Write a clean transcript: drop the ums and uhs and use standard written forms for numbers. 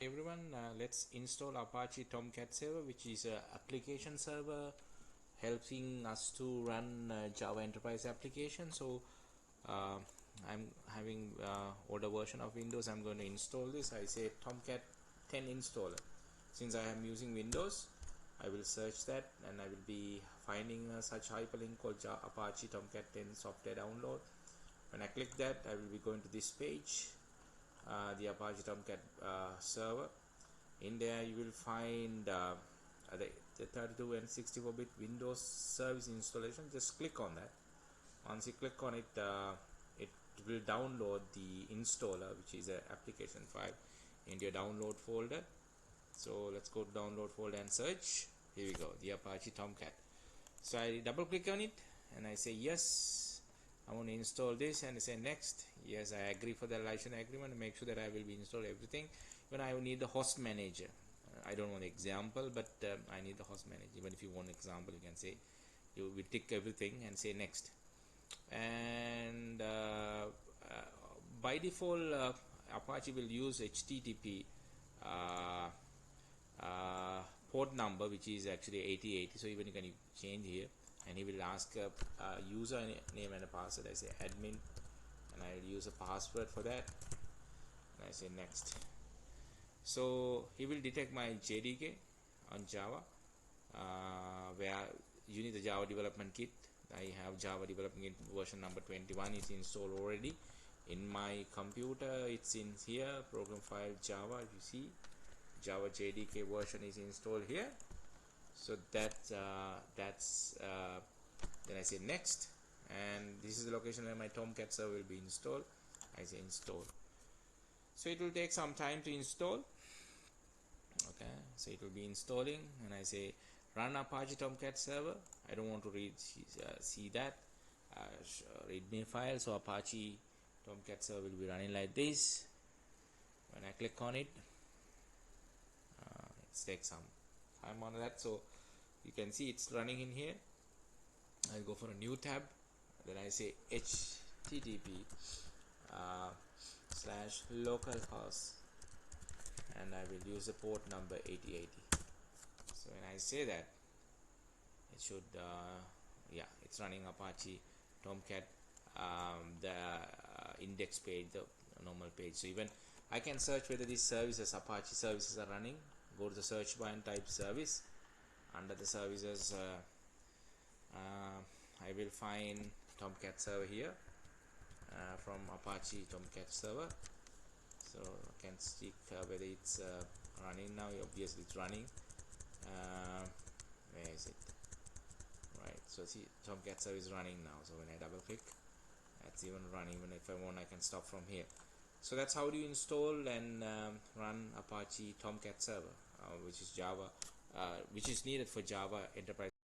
Everyone, let's install Apache Tomcat server, which is an application server helping us to run Java enterprise application. So I'm having older version of Windows. I'm going to install this. I say Tomcat 10 installer. Since I am using Windows, I will search that and I will be finding such hyperlink called Apache Tomcat 10 software download. When I click that, I will be going to this page, the Apache Tomcat server. In there you will find the 32 and 64-bit Windows service installation. Just click on that. Once you click on it, it will download the installer, which is an application file, into your download folder. So let's go to download folder and search. Here we go, the Apache Tomcat. So I double click on it and I say yes, I want to install this, and I say next. Yes, I agree for the license agreement. Make sure that I will be install everything. When I will need the host manager. I don't want example, but I need the host manager. Even if you want example, you can say, you will tick everything and say next. And by default, Apache will use HTTP port number, which is actually 8080. So even you can change here, and he will ask a user name and a password. I say admin, and I will use a password for that, and I say next. So he will detect my JDK on Java, where you need the Java development kit. I have Java development kit version number 21 is installed already in my computer. It's in here, program file Java. If you see, Java JDK version is installed here. So that's then I say next, and this is the location where my Tomcat server will be installed. I say install. So it will take some time to install. Okay, so it will be installing, and I say run Apache Tomcat server. I don't want to see that readme file. So Apache Tomcat server will be running like this. When I click on it, it takes some time on that. So you can see it's running in here. I'll go for a new tab, then I say HTTP / localhost, and I will use the port number 8080. So when I say that, it should yeah, it's running Apache Tomcat, the index page, the normal page. So even I can search whether these services, Apache services, are running. Go to the search bar and type service. Under the services, I will find Tomcat server here, from Apache Tomcat server. So I can stick whether it's running now. Obviously it's running. Where is it? Right, so see, Tomcat server is running now. So when I double click, that's even running. Even if I want, I can stop from here. So that's how do you install and run Apache Tomcat server, which is Java, which is needed for Java enterprise